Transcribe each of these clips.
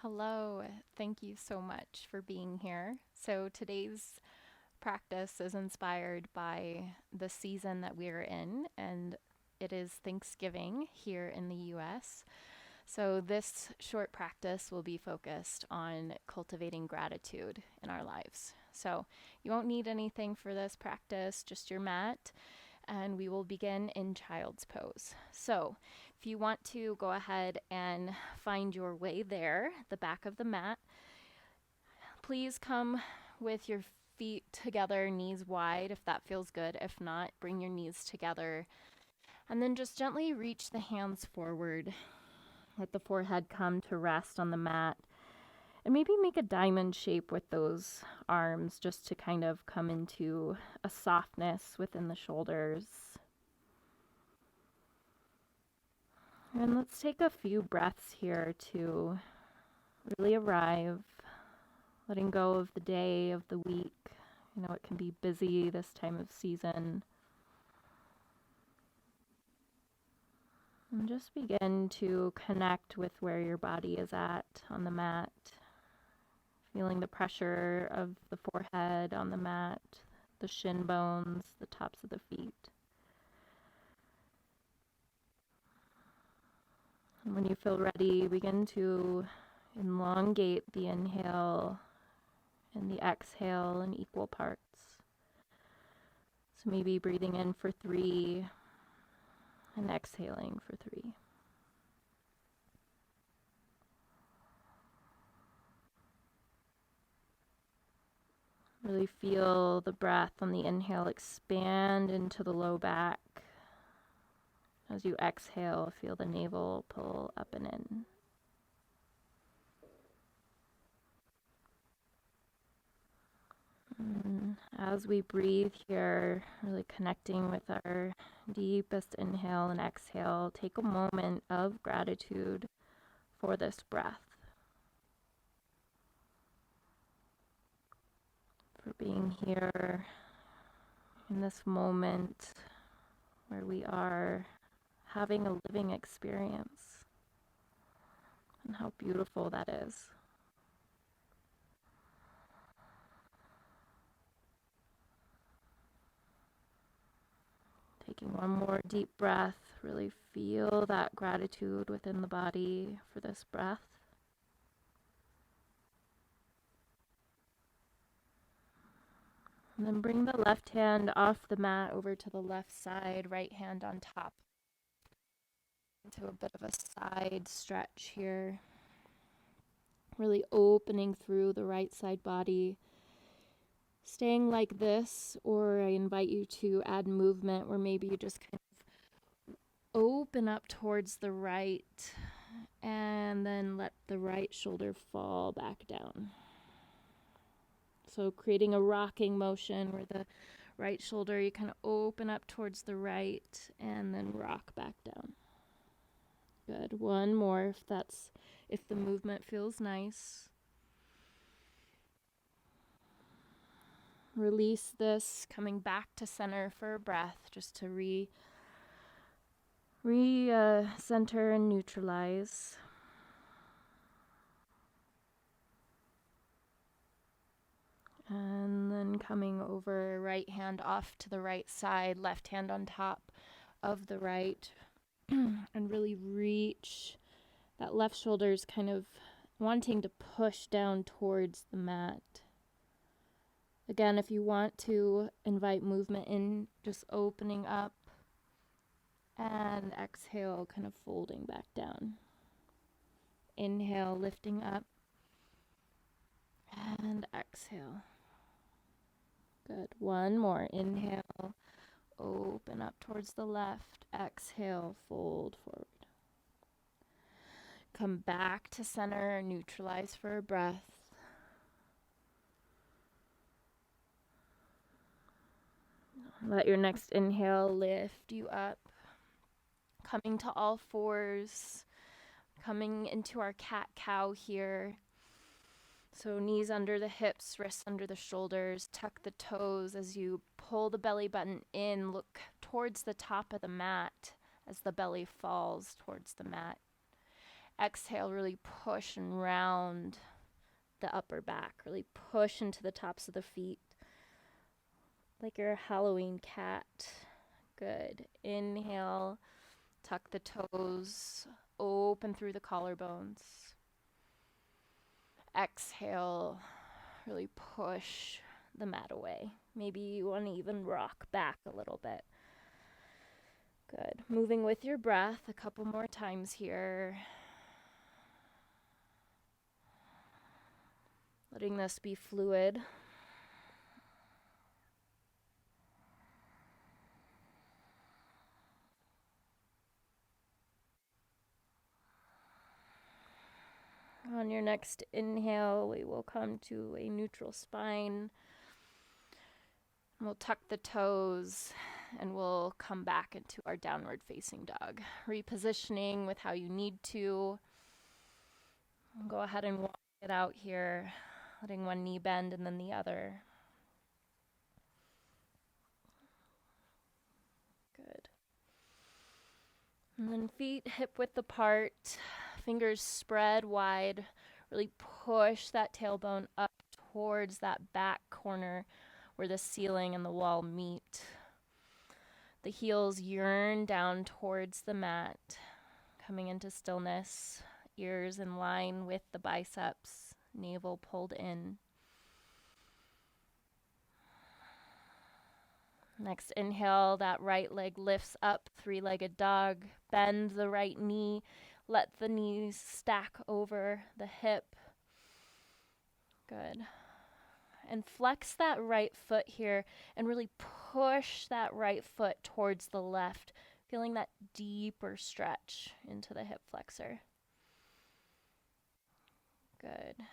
Hello, thank you so much for being here. So, today's practice is inspired by the season that we're in, and it is Thanksgiving here in the US. So, this short practice will be focused on cultivating gratitude in our lives. So, you won't need anything for this practice, just your mat, and we will begin in child's pose. So, if you want to go ahead and find your way there, the back of the mat, please come with your feet together, knees wide if that feels good. If not, bring your knees together and then just gently reach the hands forward. Let the forehead come to rest on the mat. And maybe make a diamond shape with those arms just to kind of come into a softness within the shoulders. And let's take a few breaths here to really arrive, letting go of the day, of the week. You know, it can be busy this time of season. And just begin to connect with where your body is at on the mat, feeling the pressure of the forehead on the mat, the shin bones, the tops of the feet. And when you feel ready, begin to elongate the inhale and the exhale in equal parts. So maybe breathing in for 3 and exhaling for 3. Really feel the breath on the inhale expand into the low back. As you exhale, feel the navel pull up and in. And as we breathe here, really connecting with our deepest inhale and exhale, take a moment of gratitude for this breath, for being here in this moment where we are having a living experience, and how beautiful that is. Taking one more deep breath, really feel that gratitude within the body for this breath. And then bring the left hand off the mat over to the left side, right hand on top. Into a bit of a side stretch here. Really opening through the right side body. Staying like this, or I invite you to add movement where maybe you just kind of open up towards the right and then let the right shoulder fall back down. So creating a rocking motion where the right shoulder, you kind of open up towards the right and then rock back down. Good. One more if the movement feels nice. Release this, coming back to center for a breath, just to center and neutralize. And then coming over, right hand off to the right side, left hand on top of the right, and really reach. That left shoulder is kind of wanting to push down towards the mat. Again, if you want to invite movement in, just opening up, and exhale, kind of folding back down. Inhale, lifting up, and exhale. Good. One more. Inhale, open up towards the left. Exhale, fold forward. Come back to center, neutralize for a breath. Let your next inhale lift you up. Coming to all fours, coming into our cat-cow here. So knees under the hips, wrists under the shoulders, tuck the toes as you pull the belly button in, look towards the top of the mat as the belly falls towards the mat. Exhale, really push and round the upper back. Really push into the tops of the feet like you're a Halloween cat. Good. Inhale, tuck the toes, open through the collarbones. Exhale, really push the mat away. Maybe you want to even rock back a little bit. Good. Moving with your breath a couple more times here. Letting this be fluid. On your next inhale, we will come to a neutral spine. We'll tuck the toes and we'll come back into our downward facing dog. Repositioning with how you need to. Go ahead and walk it out here, letting one knee bend and then the other. Good. And then feet hip width apart, fingers spread wide. Really push that tailbone up towards that back corner where the ceiling and the wall meet. The heels yearn down towards the mat, coming into stillness, ears in line with the biceps, navel pulled in. Next inhale, that right leg lifts up, three-legged dog. Bend the right knee, let the knees stack over the hip. Good. And flex that right foot here and really push that right foot towards the left, feeling that deeper stretch into the hip flexor. Good.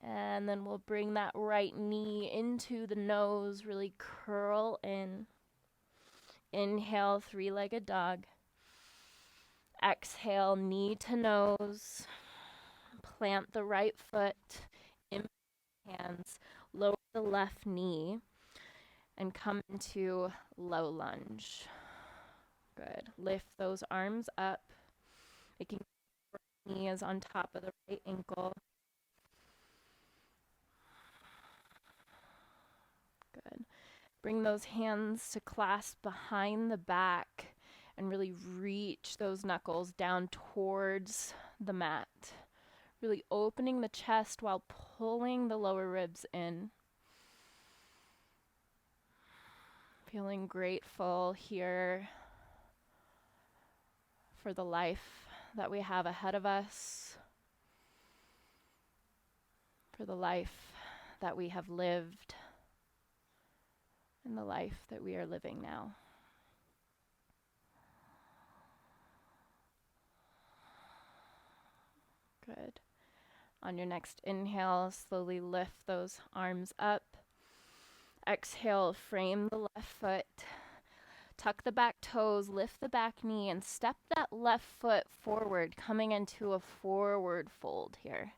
And then we'll bring that right knee into the nose, really curl in. Inhale, three-legged dog. Exhale, knee to nose. Plant the right foot in hands. Lower the left knee and come into low lunge. Good. Lift those arms up, making sure the knee is on top of the right ankle. Good. Bring those hands to clasp behind the back and really reach those knuckles down towards the mat. Really opening the chest while pulling the lower ribs in. Feeling grateful here for the life that we have ahead of us, for the life that we have lived, and the life that we are living now. Good. On your next inhale, slowly lift those arms up. Exhale, frame the left foot. Tuck the back toes, lift the back knee, and step that left foot forward, coming into a forward fold here.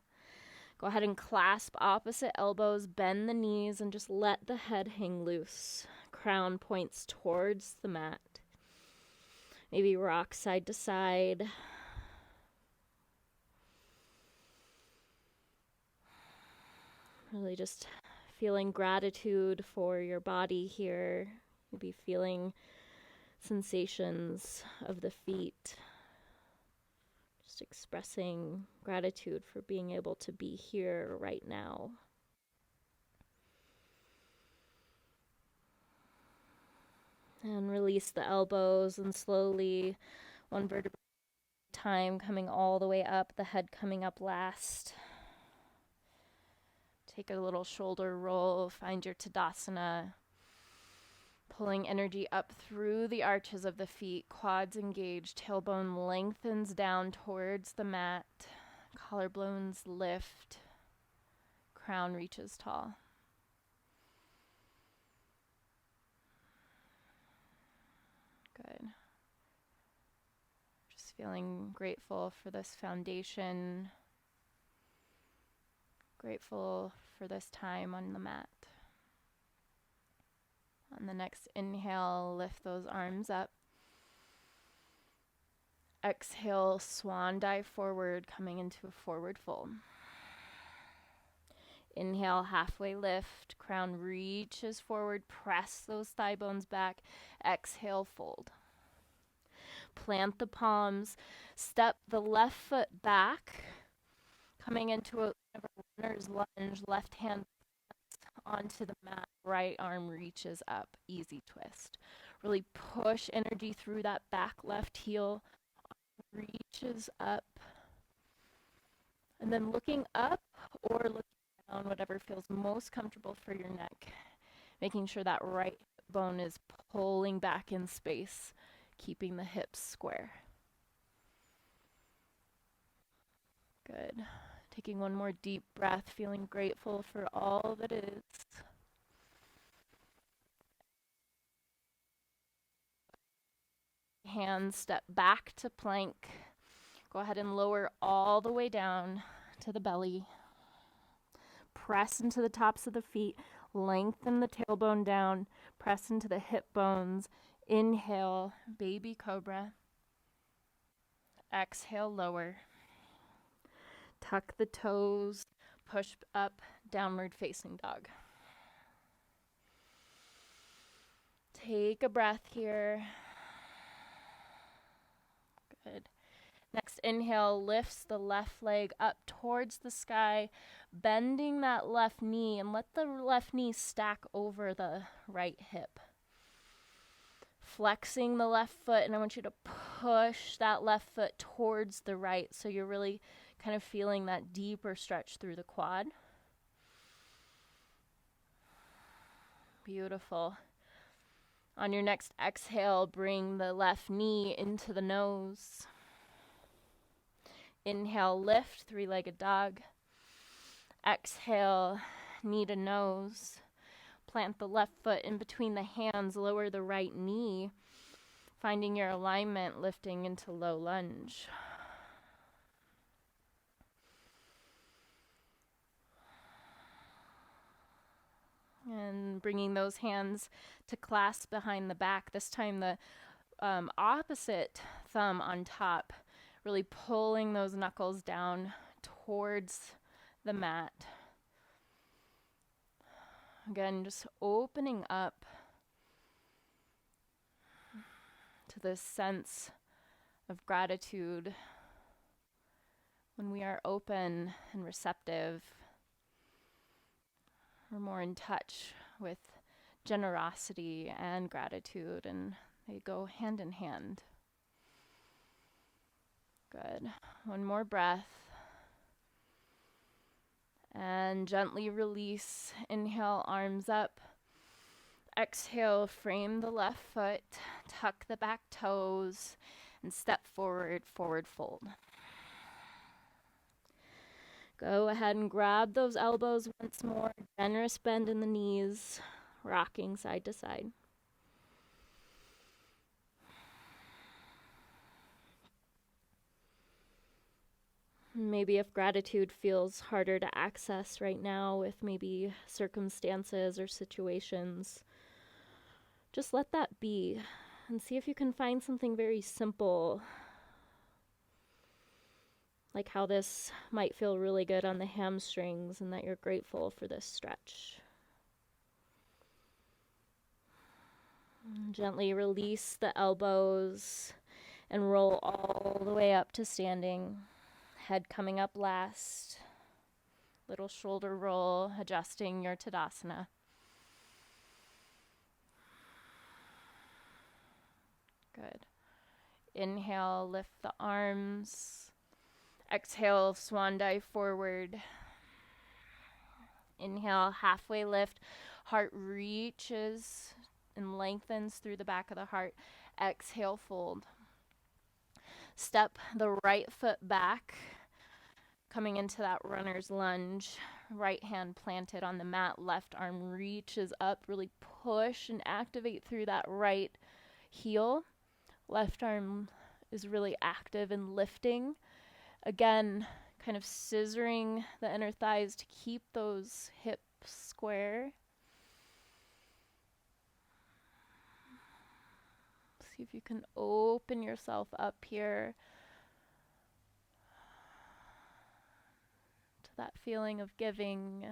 Go ahead and clasp opposite elbows, bend the knees, and just let the head hang loose. Crown points towards the mat. Maybe rock side to side. Really just feeling gratitude for your body here. Maybe feeling sensations of the feet. Just expressing gratitude for being able to be here right now. And release the elbows and slowly, one vertebra at a time, coming all the way up, the head coming up last. Take a little shoulder roll, find your Tadasana. Pulling energy up through the arches of the feet, quads engaged, tailbone lengthens down towards the mat, collarbones lift, crown reaches tall. Good. Just feeling grateful for this foundation, grateful for this time on the mat. On the next inhale, lift those arms up. Exhale, swan dive forward, coming into a forward fold. Inhale, halfway lift, crown reaches forward, press those thigh bones back. Exhale, fold. Plant the palms, step the left foot back, coming into a runner's lunge, left hand onto the mat, right arm reaches up, easy twist. Really push energy through that back left heel, reaches up, and then looking up or looking down, whatever feels most comfortable for your neck, making sure that right bone is pulling back in space, keeping the hips square. Good. Taking one more deep breath, feeling grateful for all that is. Hands step back to plank. Go ahead and lower all the way down to the belly. Press into the tops of the feet. Lengthen the tailbone down. Press into the hip bones. Inhale, baby cobra. Exhale, lower. Tuck the toes. Push up, downward facing dog. Take a breath here. Good. Next inhale lifts the left leg up towards the sky, bending that left knee, and let the left knee stack over the right hip. Flexing the left foot, and I want you to push that left foot towards the right, so you're really kind of feeling that deeper stretch through the quad. Beautiful. On your next exhale, bring the left knee into the nose. Inhale, lift, three-legged dog. Exhale, knee to nose. Plant the left foot in between the hands, lower the right knee, finding your alignment, lifting into low lunge. And bringing those hands to clasp behind the back. This time the opposite thumb on top, really pulling those knuckles down towards the mat. Again, just opening up to this sense of gratitude. When we are open and receptive, we're more in touch with generosity and gratitude, and they go hand in hand. Good. One more breath. And gently release. Inhale, arms up. Exhale, frame the left foot, tuck the back toes, and step forward, forward fold. Go ahead and grab those elbows once more. Generous bend in the knees, rocking side to side. Maybe if gratitude feels harder to access right now with maybe circumstances or situations, just let that be and see if you can find something very simple, like how this might feel really good on the hamstrings and that you're grateful for this stretch. Gently release the elbows and roll all the way up to standing. Head coming up last. Little shoulder roll, adjusting your Tadasana. Good. Inhale, lift the arms. Exhale, swan dive forward. Inhale, halfway lift. Heart reaches and lengthens through the back of the heart. Exhale, fold. Step the right foot back, coming into that runner's lunge. Right hand planted on the mat, left arm reaches up. Really push and activate through that right heel. Left arm is really active and lifting. Again, kind of scissoring the inner thighs to keep those hips square. See if you can open yourself up here to that feeling of giving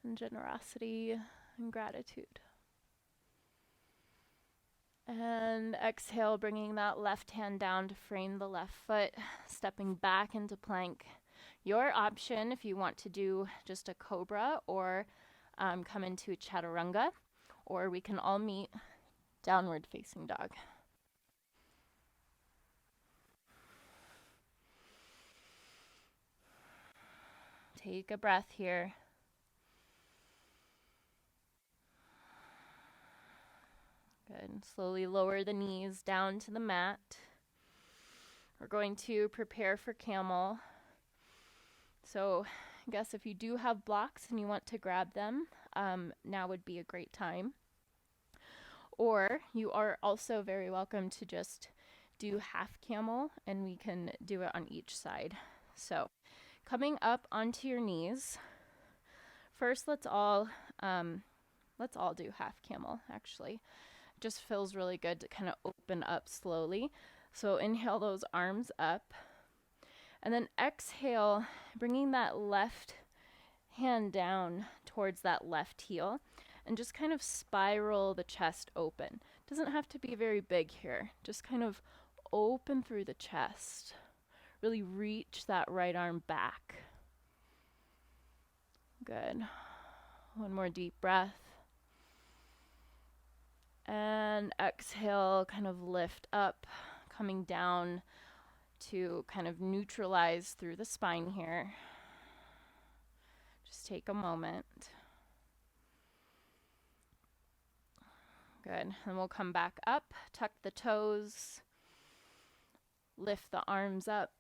and generosity and gratitude. And exhale, bringing that left hand down to frame the left foot, stepping back into plank. Your option if you want to do just a cobra or come into chaturanga, or we can all meet downward facing dog. Take a breath here. Good. Slowly lower the knees down to the mat. We're going to prepare for camel. So I guess if you do have blocks and you want to grab them, now would be a great time. Or you are also very welcome to just do half camel, and we can do it on each side. So coming up onto your knees. First, let's all do half camel, actually. Just feels really good to kind of open up slowly. So inhale those arms up. And then exhale, bringing that left hand down towards that left heel. And just kind of spiral the chest open. Doesn't have to be very big here. Just kind of open through the chest. Really reach that right arm back. Good. One more deep breath. And exhale, kind of lift up, coming down to kind of neutralize through the spine here. Just take a moment. Good. And we'll come back up, tuck the toes, lift the arms up,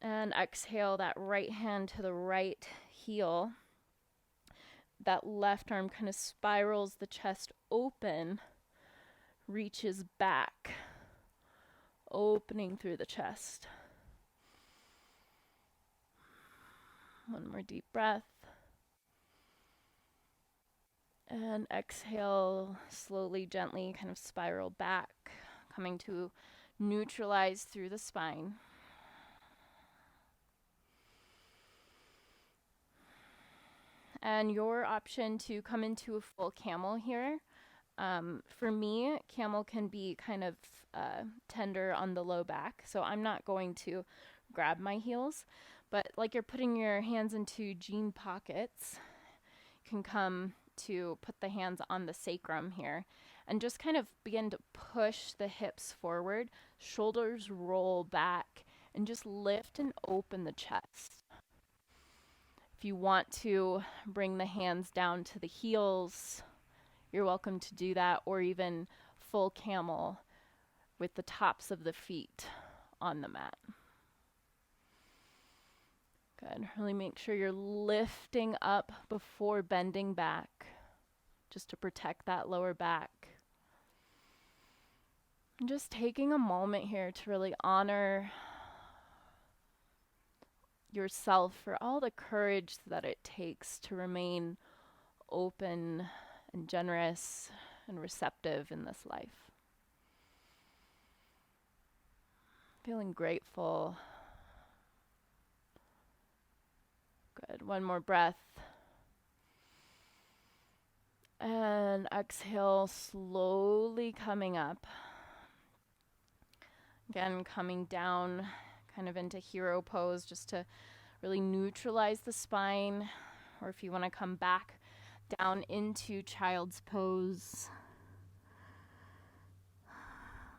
and exhale that right hand to the right heel. That left arm kind of spirals the chest open, reaches back, opening through the chest. One more deep breath. And exhale, slowly, gently, kind of spiral back, coming to neutralize through the spine. And your option to come into a full camel here. For me, camel can be kind of tender on the low back, so I'm not going to grab my heels. But like you're putting your hands into jean pockets, you can come to put the hands on the sacrum here and just kind of begin to push the hips forward, shoulders roll back, and just lift and open the chest. If you want to bring the hands down to the heels, you're welcome to do that, or even full camel with the tops of the feet on the mat. Good. Really make sure you're lifting up before bending back, just to protect that lower back. And just taking a moment here to really honor yourself for all the courage that it takes to remain open and generous and receptive in this life. Feeling grateful. Good. One more breath. And exhale, slowly coming up. Again, coming down kind of into hero pose just to really neutralize the spine. Or if you want to come back down into child's pose.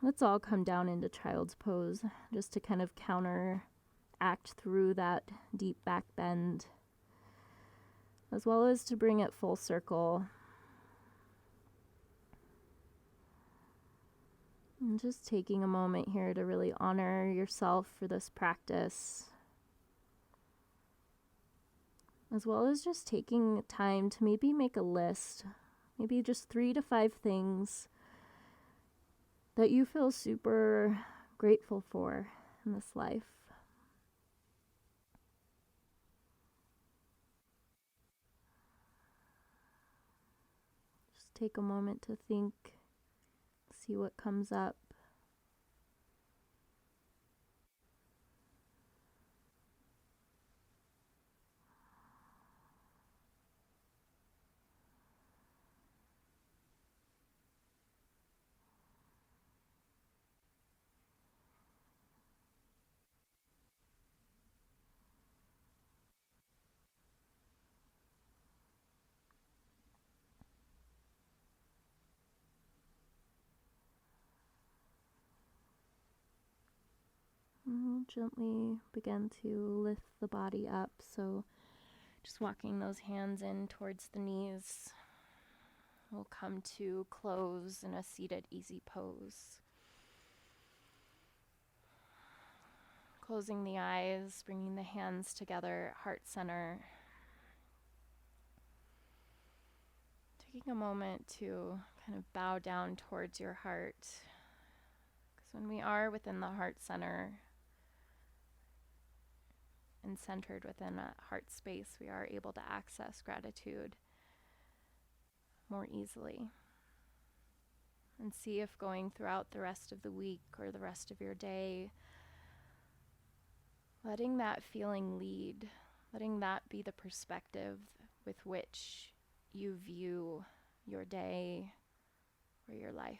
Let's all come down into child's pose just to kind of counteract through that deep back bend, as well as to bring it full circle. And just taking a moment here to really honor yourself for this practice, as well as just taking time to maybe make a list, maybe just 3 to 5 things that you feel super grateful for in this life. Just take a moment to think See what comes up. We'll gently begin to lift the body up, so just walking those hands in towards the knees. We'll come to close in a seated easy pose. Closing the eyes, bringing the hands together, heart center. Taking a moment to kind of bow down towards your heart. Because when we are within the heart center and centered within a heart space, we are able to access gratitude more easily. And see if going throughout the rest of the week or the rest of your day, letting that feeling lead, letting that be the perspective with which you view your day or your life.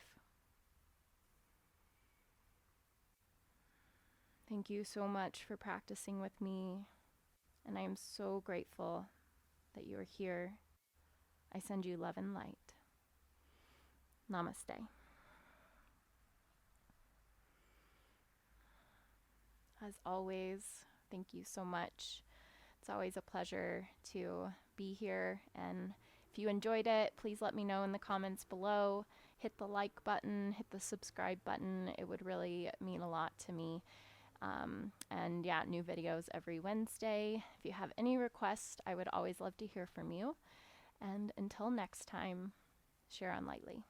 Thank you so much for practicing with me, and I am so grateful that you are here. I send you love and light. Namaste. As always, thank you so much. It's always a pleasure to be here, and if you enjoyed it, please let me know in the comments below. Hit the like button, hit the subscribe button. It would really mean a lot to me. And yeah, new videos every Wednesday. If you have any requests, I would always love to hear from you. And until next time, share on lightly.